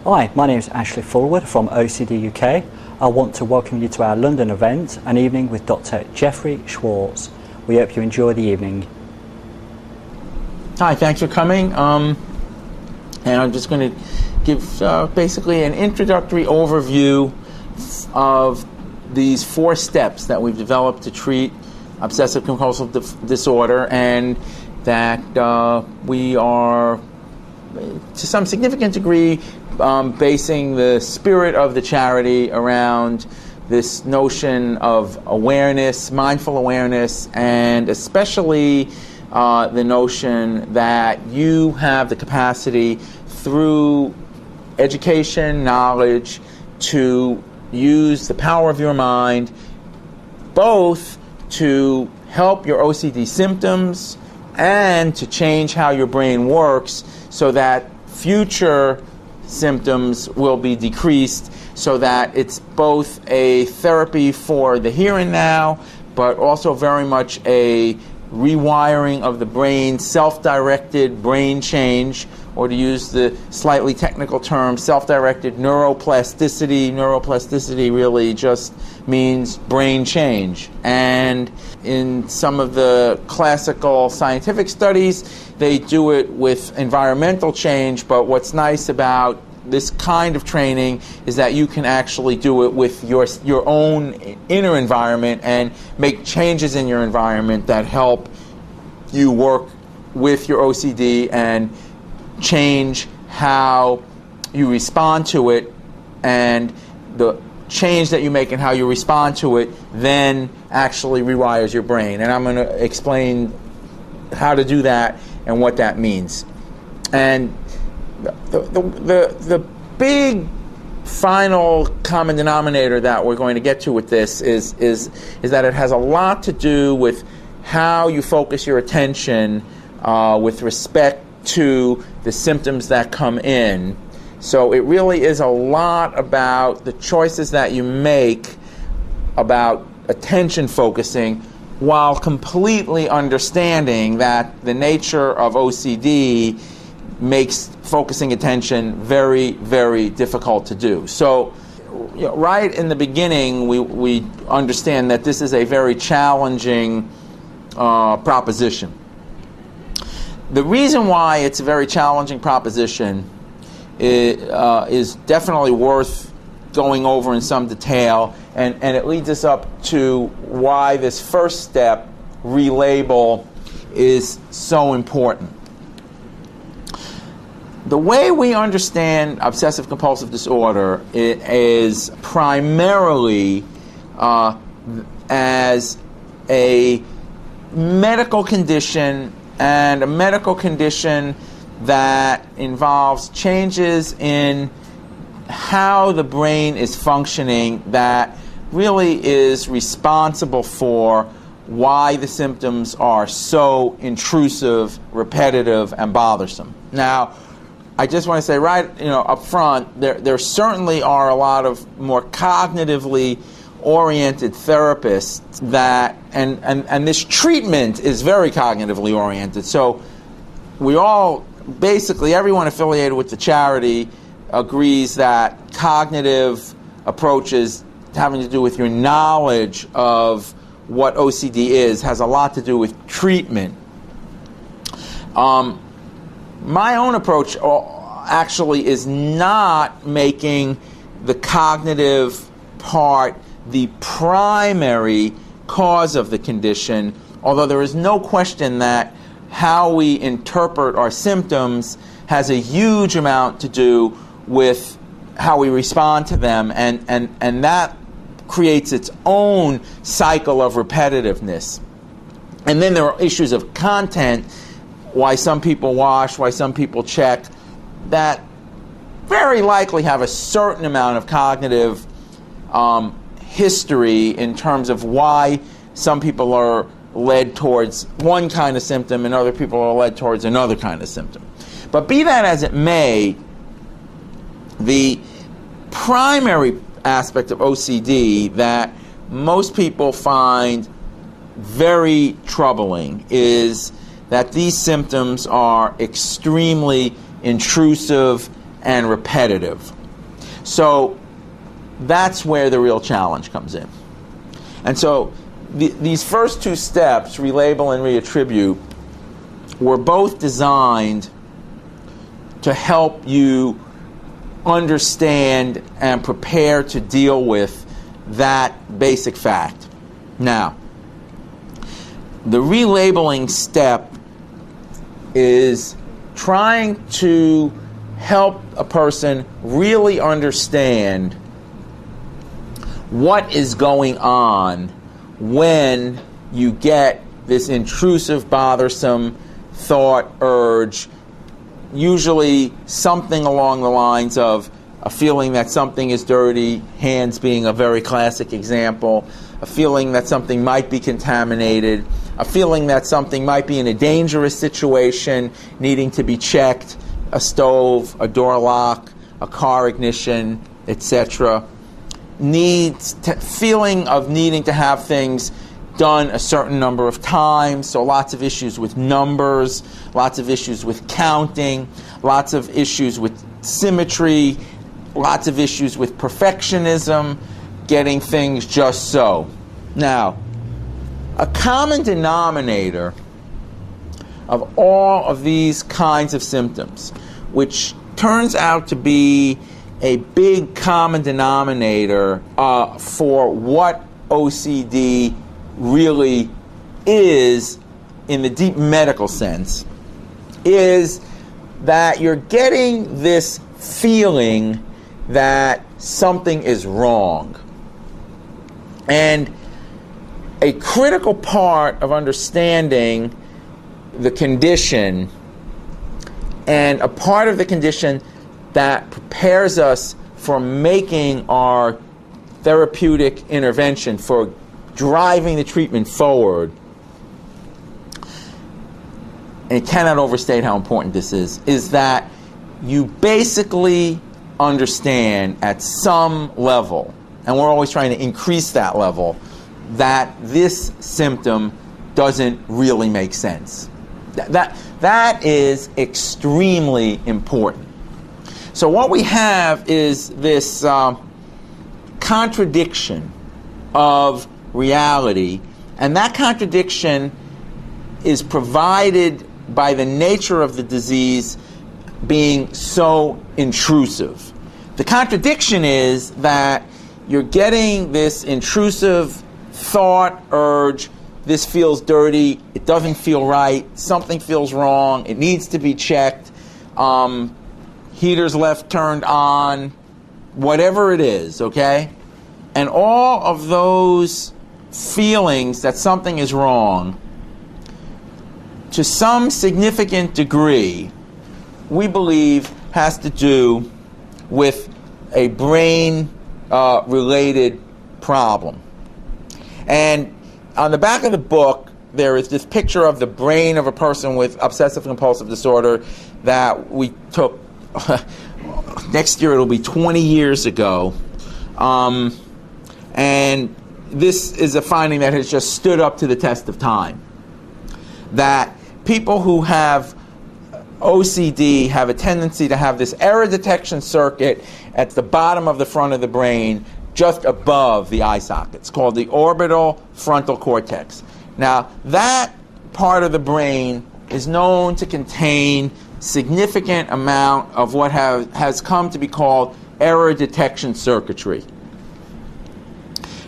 Hi, my name is Ashley Fulwood from OCD UK. I want to welcome you to our London event, an evening with Dr. Jeffrey Schwartz. We hope you enjoy the evening. Hi, thanks for coming. And I'm just going to give basically an introductory overview of these 4 steps that we've developed to treat obsessive compulsive disorder, and that we are, to some significant degree, basing the spirit of the charity around this notion of awareness, mindful awareness, and especially the notion that you have the capacity through education, knowledge, to use the power of your mind both to help your OCD symptoms and to change how your brain works so that future symptoms will be decreased, so that it's both a therapy for the here and now, but also very much a rewiring of the brain, self-directed brain change, or to use the slightly technical term, self-directed neuroplasticity. Neuroplasticity really just means brain change. And in some of the classical scientific studies, they do it with environmental change, but what's nice about this kind of training is that you can actually do it with your own inner environment and make changes in your environment that help you work with your OCD and change how you respond to it, and the change that you make in how you respond to it then actually rewires your brain. And I'm going to explain how to do that and what that means. And the big final common denominator that we're going to get to with this is that it has a lot to do with how you focus your attention with respect to the symptoms that come in. So it really is a lot about the choices that you make about attention focusing, while completely understanding that the nature of OCD makes focusing attention very, very difficult to do. So right in the beginning, we understand that this is a very challenging proposition. The reason why it's a very challenging proposition is definitely worth going over in some detail, and it leads us up to why this first step, relabel, is so important. The way we understand obsessive compulsive disorder is primarily as a medical condition, and a medical condition that involves changes in how the brain is functioning that really is responsible for why the symptoms are so intrusive, repetitive, and bothersome. Now, I just want to say right up front, there certainly are a lot of more cognitively oriented therapists that, and this treatment is very cognitively oriented. So we all, basically everyone affiliated with the charity agrees that cognitive approaches having to do with your knowledge of what OCD is has a lot to do with treatment. My own approach actually is not making the cognitive part the primary cause of the condition, although there is no question that how we interpret our symptoms has a huge amount to do with how we respond to them, and that creates its own cycle of repetitiveness. And then there are issues of content, why some people wash, why some people check, that very likely have a certain amount of cognitive history in terms of why some people are led towards one kind of symptom and other people are led towards another kind of symptom. But be that as it may, the primary aspect of OCD that most people find very troubling is that these symptoms are extremely intrusive and repetitive. So that's where the real challenge comes in. And so these first two steps, relabel and reattribute, were both designed to help you understand and prepare to deal with that basic fact. Now, the relabeling step is trying to help a person really understand what is going on when you get this intrusive, bothersome thought, urge, usually something along the lines of a feeling that something is dirty, hands being a very classic example, a feeling that something might be contaminated, a feeling that something might be in a dangerous situation, needing to be checked, a stove, a door lock, a car ignition, etc. Feeling of needing to have things done a certain number of times, so lots of issues with numbers, lots of issues with counting, lots of issues with symmetry, lots of issues with perfectionism, getting things just so. Now, a common denominator of all of these kinds of symptoms, which turns out to be a big common denominator for what OCD really is in the deep medical sense, is that you're getting this feeling that something is wrong. And a critical part of understanding the condition, and a part of the condition that prepares us for making our therapeutic intervention, for driving the treatment forward, and cannot overstate how important this is that you basically understand at some level, and we're always trying to increase that level, that this symptom doesn't really make sense. That is extremely important. So what we have is this contradiction of reality, and that contradiction is provided by the nature of the disease being so intrusive. The contradiction is that you're getting this intrusive thought, urge, this feels dirty, it doesn't feel right, something feels wrong, it needs to be checked, heater's left turned on, whatever it is, okay? And all of those feelings that something is wrong, to some significant degree, we believe has to do with a brain-related problem. And on the back of the book, there is this picture of the brain of a person with obsessive-compulsive disorder that we took. Next year it'll be 20 years ago. And this is a finding that has just stood up to the test of time. That people who have OCD have a tendency to have this error detection circuit at the bottom of the front of the brain, just above the eye sockets, called the orbital frontal cortex. Now, that part of the brain is known to contain significant amount of what has come to be called error detection circuitry.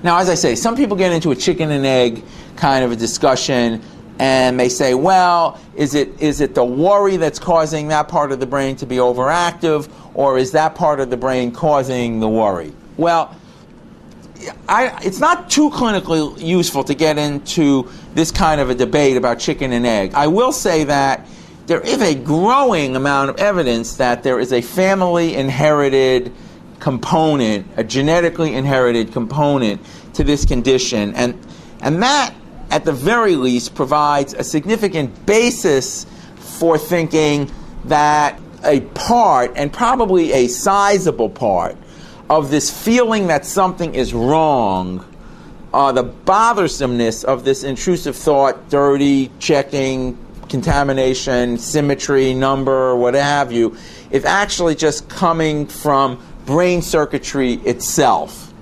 Now, as I say, some people get into a chicken and egg kind of a discussion, and they say, well, is it the worry that's causing that part of the brain to be overactive, or is that part of the brain causing the worry? Well, it's not too clinically useful to get into this kind of a debate about chicken and egg. I will say that there is a growing amount of evidence that there is a family inherited component, a genetically inherited component to this condition, and that at the very least provides a significant basis for thinking that a part, and probably a sizable part, of this feeling that something is wrong, the bothersomeness of this intrusive thought, dirty, checking, contamination, symmetry, number, what have you, is actually just coming from brain circuitry itself.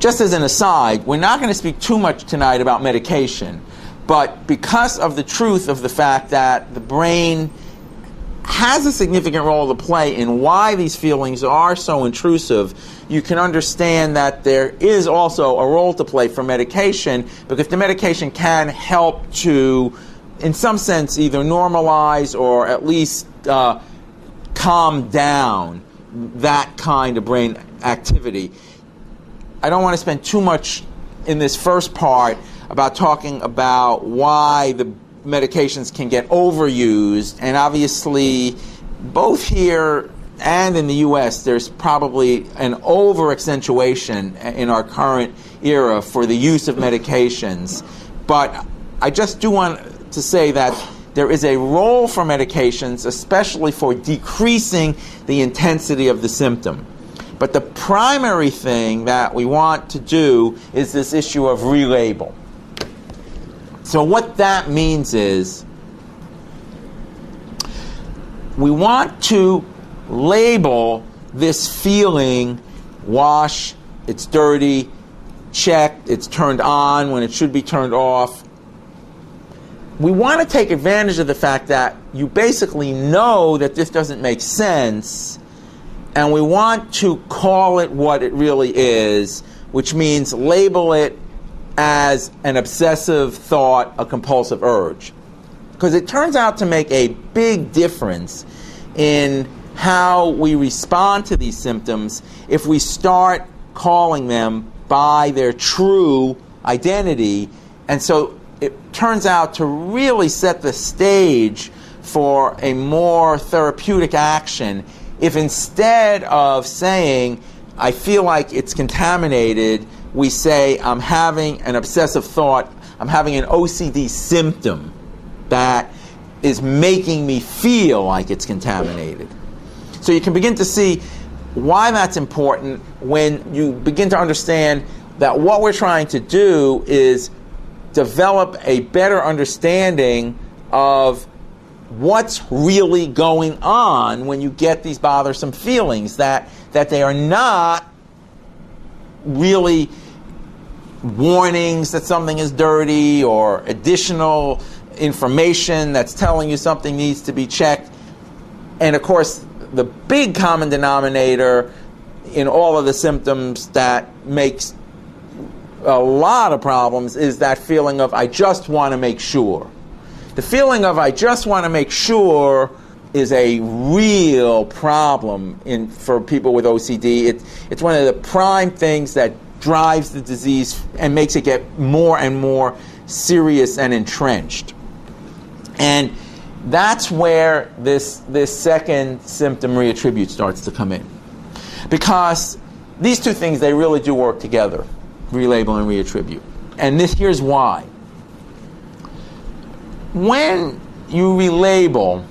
Just as an aside, we're not going to speak too much tonight about medication, but because of the truth of the fact that the brain has a significant role to play in why these feelings are so intrusive, you can understand that there is also a role to play for medication, because the medication can help to, in some sense, either normalize or at least calm down that kind of brain activity. I don't want to spend too much in this first part about talking about why the medications can get overused, and obviously both here and in the US there's probably an over-accentuation in our current era for the use of medications. But I just do want to say that there is a role for medications, especially for decreasing the intensity of the symptom. But the primary thing that we want to do is this issue of relabel. So what that means is we want to label this feeling: wash, it's dirty; check, it's turned on when it should be turned off. We want to take advantage of the fact that you basically know that this doesn't make sense, and we want to call it what it really is, which means label it as an obsessive thought, a compulsive urge. Because it turns out to make a big difference in how we respond to these symptoms if we start calling them by their true identity. And so it turns out to really set the stage for a more therapeutic action if instead of saying, I feel like it's contaminated, we say, I'm having an obsessive thought, I'm having an OCD symptom that is making me feel like it's contaminated. So you can begin to see why that's important when you begin to understand that what we're trying to do is develop a better understanding of what's really going on when you get these bothersome feelings, that they are not really warnings that something is dirty or additional information that's telling you something needs to be checked. And of course, the big common denominator in all of the symptoms that makes a lot of problems is that feeling of, I just want to make sure. The feeling of, I just want to make sure, is a real problem for people with OCD. It's one of the prime things that drives the disease and makes it get more and more serious and entrenched. And that's where this second symptom reattribute starts to come in. Because these two things, they really do work together, relabel and reattribute. And here's why. When you relabel,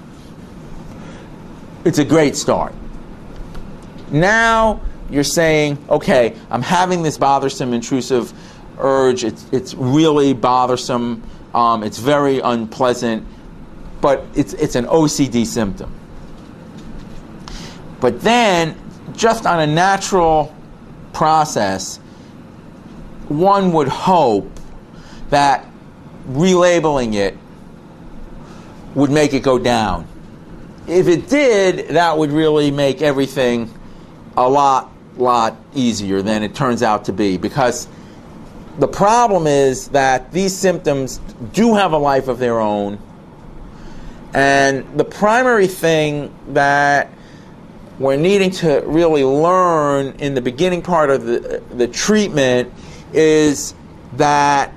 it's a great start. Now you're saying, okay, I'm having this bothersome, intrusive urge. It's really bothersome. It's very unpleasant. But it's an OCD symptom. But then, just on a natural process, one would hope that relabeling it would make it go down. If it did, that would really make everything a lot easier than it turns out to be, because the problem is that these symptoms do have a life of their own, and the primary thing that we're needing to really learn in the beginning part of the treatment is that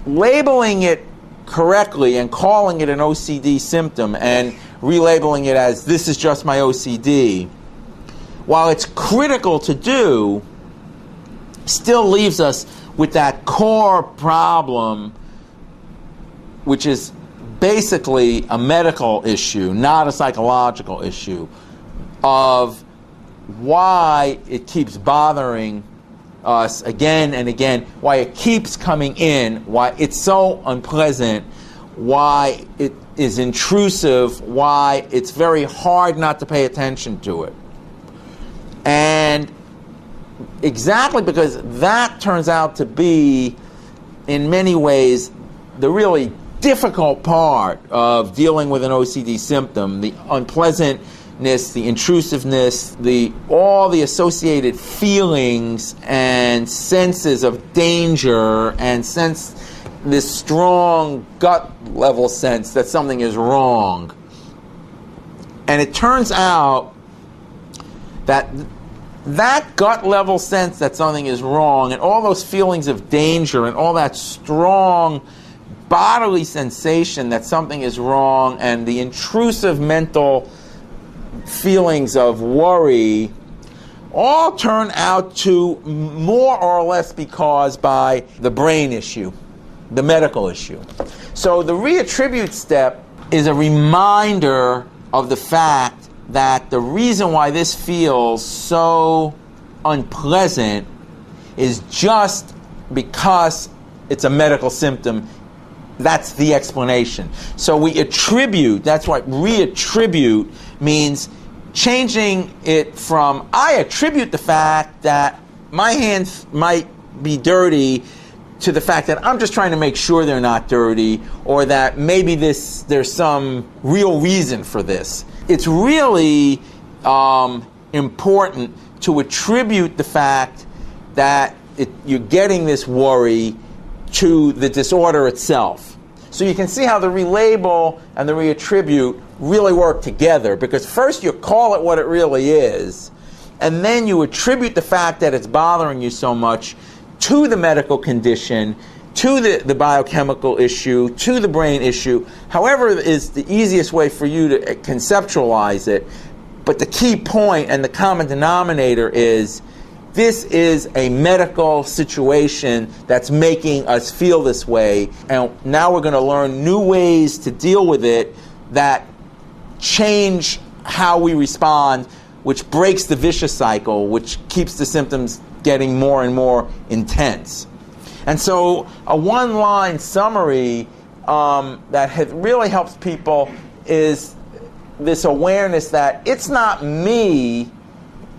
labeling it correctly and calling it an OCD symptom and relabeling it as, this is just my OCD, while it's critical to do, still leaves us with that core problem, which is basically a medical issue, not a psychological issue, of why it keeps bothering us again and again, why it keeps coming in, why it's so unpleasant, why it is intrusive, why it's very hard not to pay attention to it. And exactly because that turns out to be, in many ways, the really difficult part of dealing with an OCD symptom, the unpleasantness, the intrusiveness, all the associated feelings and senses of danger, and this strong gut level sense that something is wrong. And it turns out that gut level sense that something is wrong, and all those feelings of danger, and all that strong bodily sensation that something is wrong, and the intrusive mental feelings of worry, all turn out to more or less be caused by the brain issue, the medical issue. So the reattribute step is a reminder of the fact that the reason why this feels so unpleasant is just because it's a medical symptom. That's the explanation. So we attribute, that's what reattribute means, changing it from, I attribute the fact that my hands might be dirty to the fact that I'm just trying to make sure they're not dirty, or that maybe there's some real reason for this. It's really important to attribute the fact that you're getting this worry to the disorder itself. So you can see how the relabel and the reattribute really work together, because first you call it what it really is, and then you attribute the fact that it's bothering you so much to the medical condition, to the biochemical issue, to the brain issue, however is the easiest way for you to conceptualize it. But the key point and the common denominator is, this is a medical situation that's making us feel this way, and now we're going to learn new ways to deal with it that change how we respond, which breaks the vicious cycle, which keeps the symptoms getting more and more intense. And so a one-line summary that really helps people is this awareness that it's not me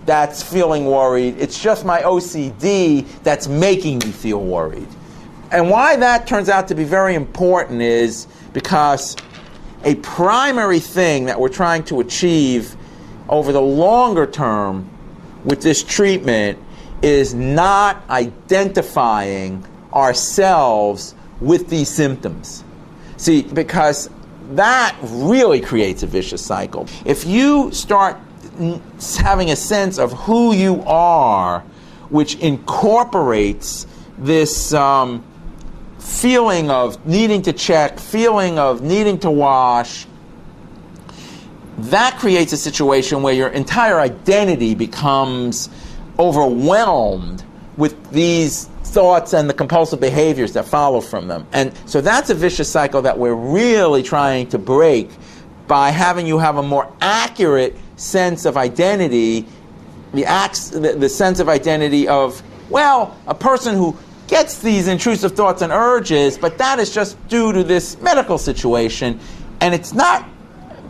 that's feeling worried, it's just my OCD that's making me feel worried. And why that turns out to be very important is because a primary thing that we're trying to achieve over the longer term with this treatment is not identifying ourselves with these symptoms. See, because that really creates a vicious cycle. If you start having a sense of who you are, which incorporates this feeling of needing to check, feeling of needing to wash, that creates a situation where your entire identity becomes overwhelmed with these thoughts and the compulsive behaviors that follow from them. And so that's a vicious cycle that we're really trying to break by having you have a more accurate sense of identity, the sense of identity of, well, a person who gets these intrusive thoughts and urges, but that is just due to this medical situation. And it's not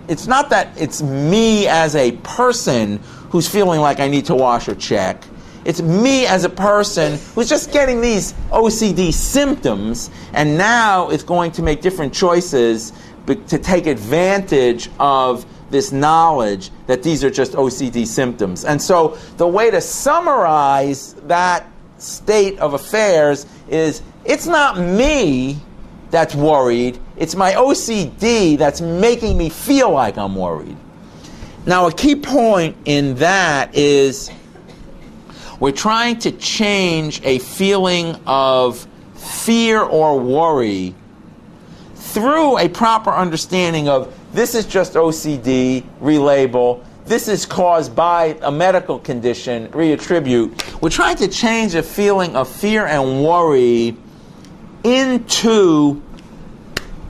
that it's me as a person who's feeling like I need to wash or check. It's me as a person who's just getting these OCD symptoms, and now is going to make different choices to take advantage of this knowledge that these are just OCD symptoms. And so the way to summarize that state of affairs is, it's not me that's worried, it's my OCD that's making me feel like I'm worried. Now, a key point in that is we're trying to change a feeling of fear or worry through a proper understanding of, this is just OCD, relabel, this is caused by a medical condition, reattribute. We're trying to change a feeling of fear and worry into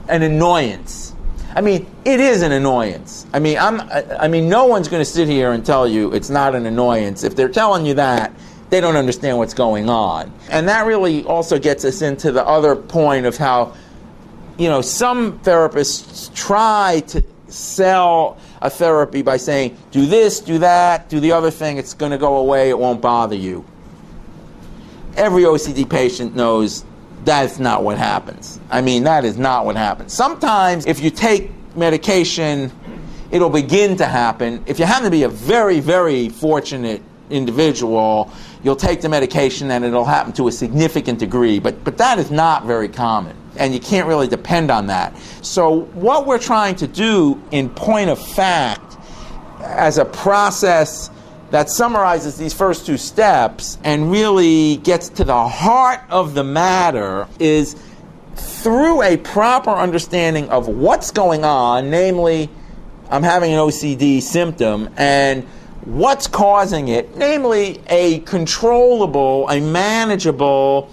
an annoyance. I mean, it is an annoyance. I mean, no one's going to sit here and tell you it's not an annoyance. If they're telling you that, they don't understand what's going on. And that really also gets us into the other point of how some therapists try to sell a therapy by saying, do this, do that, do the other thing, it's going to go away, it won't bother you. Every OCD patient knows that's not what happens. That is not what happens. Sometimes if you take medication, it'll begin to happen. If you happen to be a very, very fortunate individual, you'll take the medication and it'll happen to a significant degree, but that is not very common, and you can't really depend on that. So what we're trying to do in point of fact, as a process that summarizes these first two steps and really gets to the heart of the matter, is through a proper understanding of what's going on, namely, I'm having an OCD symptom, and what's causing it, namely a controllable, a manageable,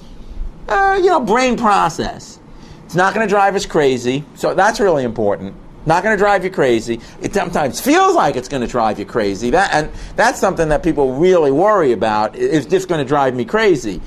brain process. It's not going to drive us crazy, so that's really important. Not going to drive you crazy. It sometimes feels like it's going to drive you crazy. That's something that people really worry about. Is this going to drive me crazy?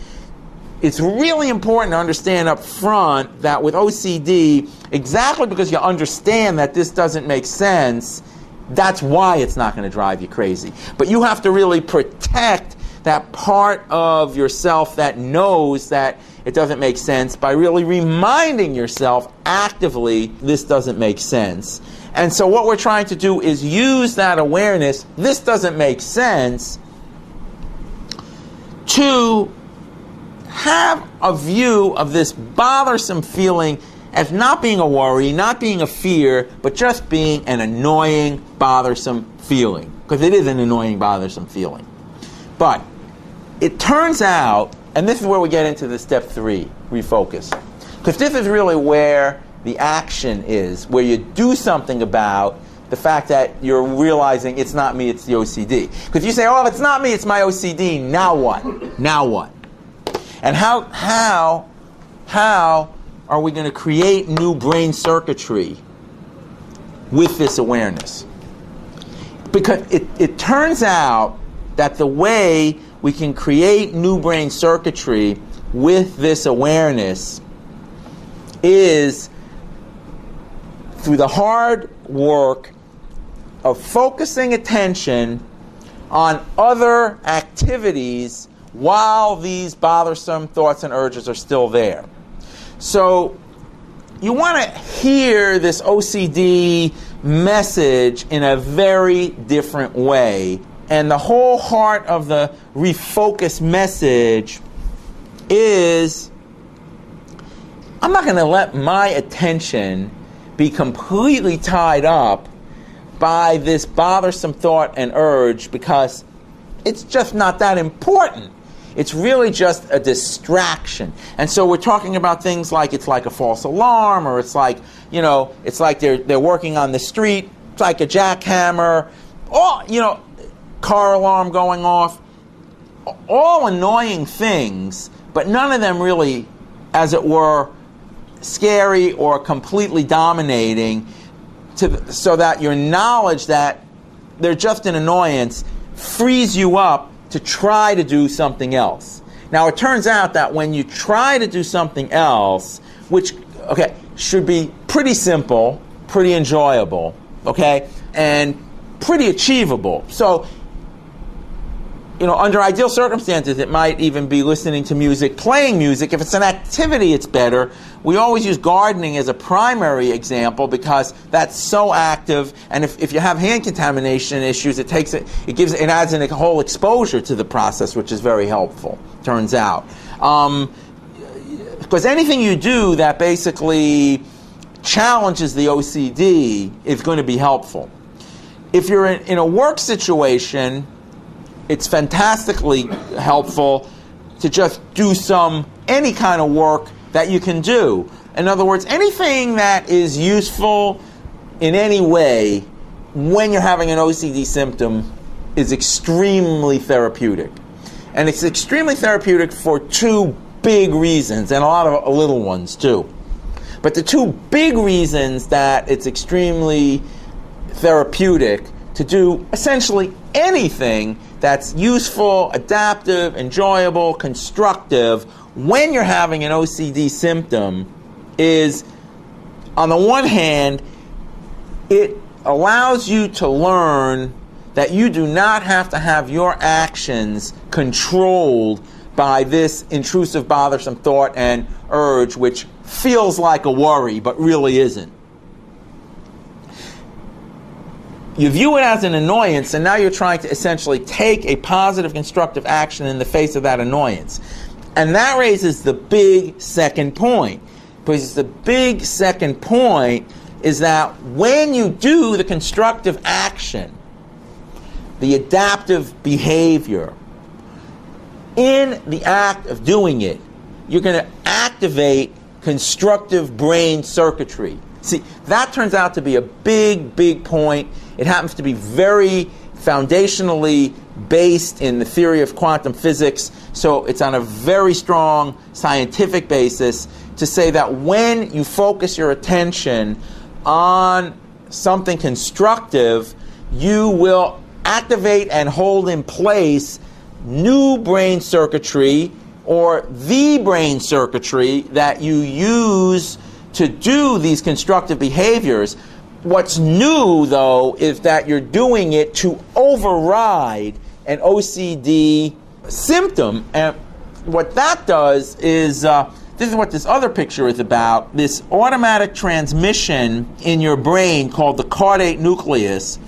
It's really important to understand up front that with OCD, exactly because you understand that this doesn't make sense, that's why it's not going to drive you crazy. But you have to really protect that part of yourself that knows that it doesn't make sense by really reminding yourself actively, this doesn't make sense. And so what we're trying to do is use that awareness, this doesn't make sense, to have a view of this bothersome feeling as not being a worry, not being a fear, but just being an annoying, bothersome feeling. Because it is an annoying, bothersome feeling. But it turns out, and this is where we get into the step 3, refocus. Because this is really where the action is, where you do something about the fact that you're realizing it's not me, it's the OCD. Because you say, oh, if it's not me, it's my OCD, now what? Now what? And how are we going to create new brain circuitry with this awareness? Because it turns out that the way we can create new brain circuitry with this awareness is through the hard work of focusing attention on other activities while these bothersome thoughts and urges are still there. So you want to hear this OCD message in a very different way. And the whole heart of the refocus message is, I'm not going to let my attention be completely tied up by this bothersome thought and urge because it's just not that important. It's really just a distraction. And so we're talking about things like it's like a false alarm, or it's like, it's like they're working on the street, it's like a jackhammer, or, car alarm going off. All annoying things, but none of them really, as it were, scary or completely dominating, so that your knowledge that they're just an annoyance frees you up to try to do something else. Now, it turns out that when you try to do something else, which, should be pretty simple, pretty enjoyable, and pretty achievable. So, under ideal circumstances, it might even be listening to music, playing music. If it's an activity, it's better. We always use gardening as a primary example because that's so active. And if you have hand contamination issues, it adds in a whole exposure to the process, which is very helpful, turns out. Because anything you do that basically challenges the OCD is going to be helpful. If you're in a work situation, it's fantastically helpful to just do any kind of work that you can do. In other words, anything that is useful in any way when you're having an OCD symptom is extremely therapeutic. And it's extremely therapeutic for two big reasons, and a lot of little ones too. But the two big reasons that it's extremely therapeutic to do essentially anything that's useful, adaptive, enjoyable, constructive when you're having an OCD symptom is on the one hand, it allows you to learn that you do not have to have your actions controlled by this intrusive, bothersome thought and urge, which feels like a worry, but really isn't. You view it as an annoyance, and now you're trying to essentially take a positive, constructive action in the face of that annoyance. And that raises the big second point. Because the big second point is that when you do the constructive action, the adaptive behavior, in the act of doing it, you're going to activate constructive brain circuitry. See, that turns out to be a big, big point. It happens to be very foundationally based in the theory of quantum physics, so it's on a very strong scientific basis to say that when you focus your attention on something constructive, you will activate and hold in place new brain circuitry, or the brain circuitry that you use to do these constructive behaviors. What's new, though, is that you're doing it to override an OCD symptom. And what that does is, this is what this other picture is about, this automatic transmission in your brain called the caudate nucleus.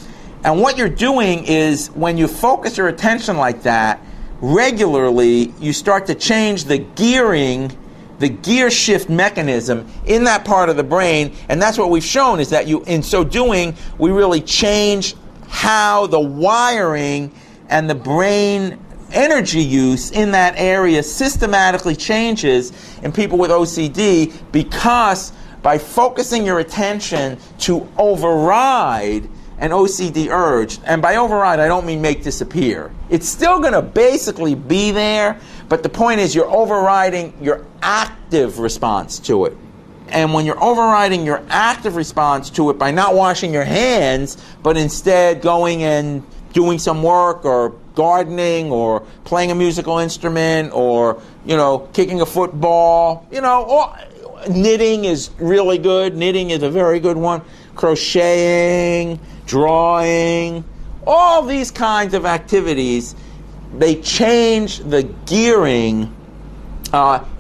And what you're doing is, when you focus your attention like that, regularly, you start to change the gearing, the gear shift mechanism in that part of the brain. And that's what we've shown, is that in so doing, we really change how the wiring and the brain energy use in that area systematically changes in people with OCD, because by focusing your attention to override an OCD urge, and by override I don't mean make disappear. It's still going to basically be there, but the point is you're overriding your active response to it. And when you're overriding your active response to it by not washing your hands, but instead going and doing some work, or gardening, or playing a musical instrument, or, kicking a football, or knitting is really good. Knitting is a very good one. Crocheting, drawing, all these kinds of activities, they change the gearing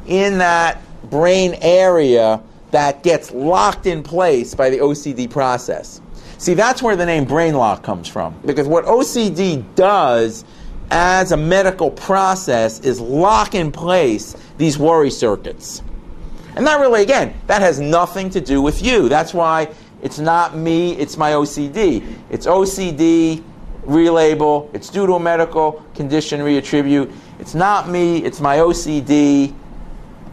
in that brain area that gets locked in place by the OCD process. See, that's where the name brain lock comes from. Because what OCD does as a medical process is lock in place these worry circuits. And that really, again, that has nothing to do with you. That's why it's not me, it's my OCD. It's OCD, relabel, it's due to a medical condition, reattribute. It's not me, it's my OCD.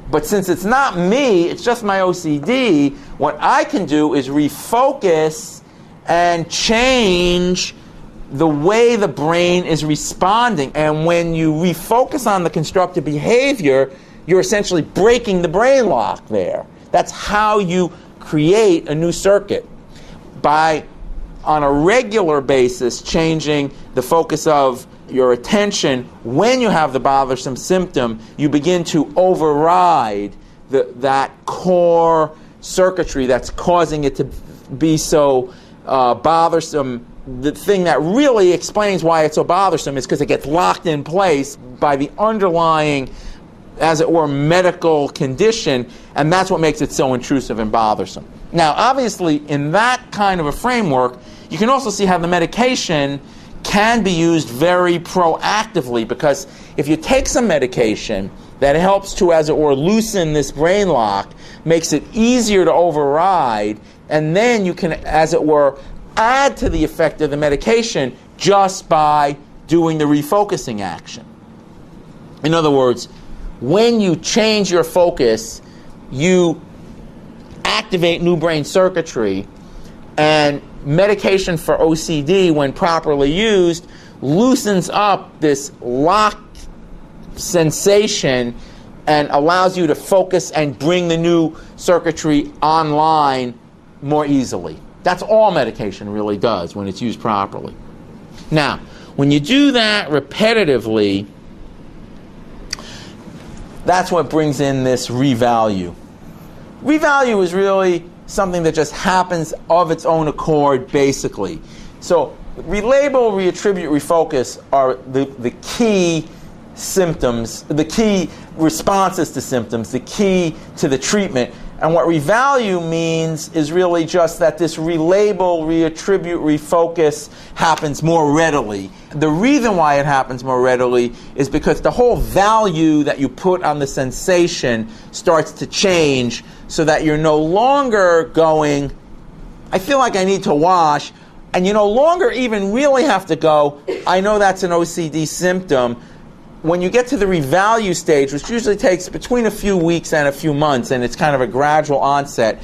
But since it's not me, it's just my OCD, what I can do is refocus and change the way the brain is responding. And when you refocus on the constructive behavior, you're essentially breaking the brain lock there. That's how you create a new circuit. By, on a regular basis, changing the focus of your attention when you have the bothersome symptom, you begin to override that core circuitry that's causing it to be so bothersome. The thing that really explains why it's so bothersome is because it gets locked in place by the underlying, as it were, medical condition, and that's what makes it so intrusive and bothersome. Now, obviously, in that kind of a framework, you can also see how the medication can be used very proactively, because if you take some medication that helps to, as it were, loosen this brain lock, makes it easier to override, and then you can, as it were, add to the effect of the medication just by doing the refocusing action. In other words, when you change your focus, you activate new brain circuitry, and medication for OCD, when properly used, loosens up this lock sensation and allows you to focus and bring the new circuitry online more easily. That's all medication really does when it's used properly. Now, when you do that repetitively, that's what brings in this revalue. Revalue is really something that just happens of its own accord, basically. So relabel, reattribute, refocus are the key symptoms, the key responses to symptoms, the key to the treatment. And what revalue means is really just that this relabel, reattribute, refocus happens more readily. The reason why it happens more readily is because the whole value that you put on the sensation starts to change, so that you're no longer going, I feel like I need to wash, and you no longer even really have to go, I know that's an OCD symptom. When you get to the revalue stage, which usually takes between a few weeks and a few months, and it's kind of a gradual onset,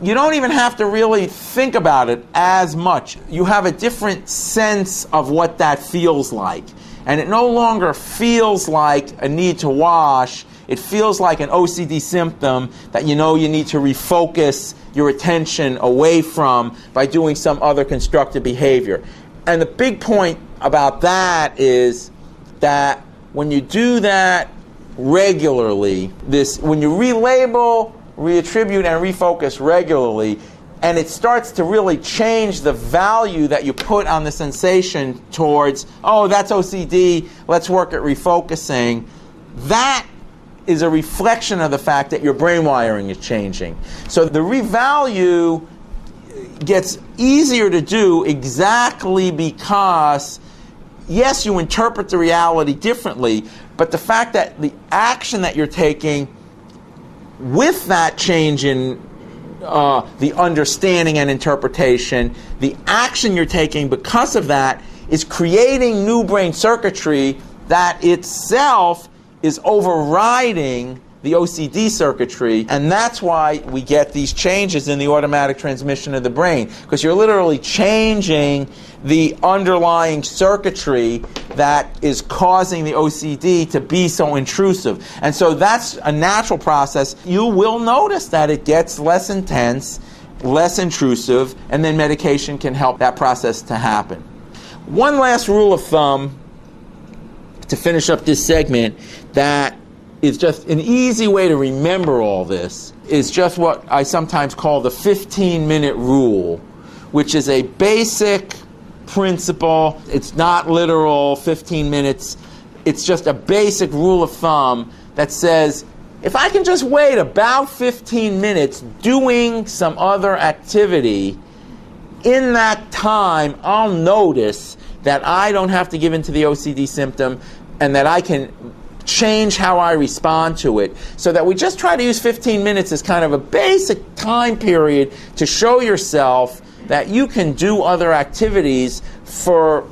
you don't even have to really think about it as much. You have a different sense of what that feels like. And it no longer feels like a need to wash. It feels like an OCD symptom that you know you need to refocus your attention away from by doing some other constructive behavior. And the big point about that is that when you do that regularly, when you relabel, reattribute, and refocus regularly, and it starts to really change the value that you put on the sensation towards, oh, that's OCD, let's work at refocusing, that is a reflection of the fact that your brain wiring is changing. So the revalue gets easier to do exactly because, yes, you interpret the reality differently, but the fact that the action that you're taking with that change in the understanding and interpretation, the action you're taking because of that is creating new brain circuitry that itself is overriding the OCD circuitry, and that's why we get these changes in the automatic transmission of the brain, because you're literally changing the underlying circuitry that is causing the OCD to be so intrusive. And so that's a natural process. You will notice that it gets less intense, less intrusive, and then medication can help that process to happen. One last rule of thumb to finish up this segment that is just an easy way to remember all this is just what I sometimes call the 15-minute rule, which is a basic principle. It's not literal 15 minutes. It's just a basic rule of thumb that says, if I can just wait about 15 minutes doing some other activity, in that time I'll notice that I don't have to give in to the OCD symptom and that I can change how I respond to it, so that we just try to use 15 minutes as kind of a basic time period to show yourself that you can do other activities for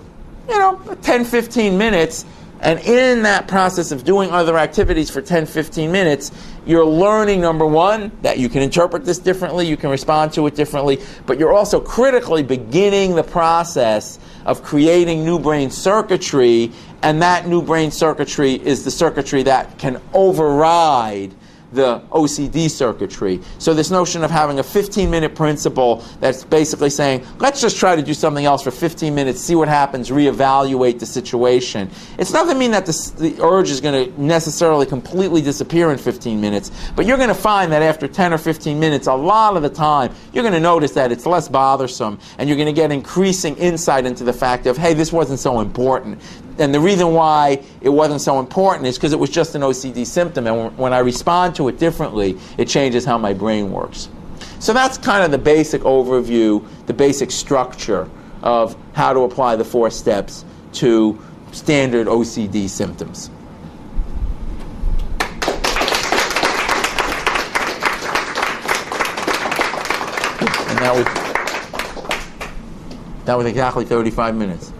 10-15 minutes, and in that process of doing other activities for 10-15 minutes, you're learning, number one, that you can interpret this differently, you can respond to it differently, but you're also critically beginning the process of creating new brain circuitry, and that new brain circuitry is the circuitry that can override the OCD circuitry. So this notion of having a 15-minute principle that's basically saying, let's just try to do something else for 15 minutes, see what happens, reevaluate the situation. It's not going to mean that the urge is going to necessarily completely disappear in 15 minutes, but you're going to find that after 10 or 15 minutes, a lot of the time, you're going to notice that it's less bothersome, and you're going to get increasing insight into the fact of, hey, this wasn't so important. And the reason why it wasn't so important is because it was just an OCD symptom, and when I respond to it differently, it changes how my brain works. So that's kind of the basic overview, the basic structure of how to apply the 4 steps to standard OCD symptoms. And that was exactly 35 minutes.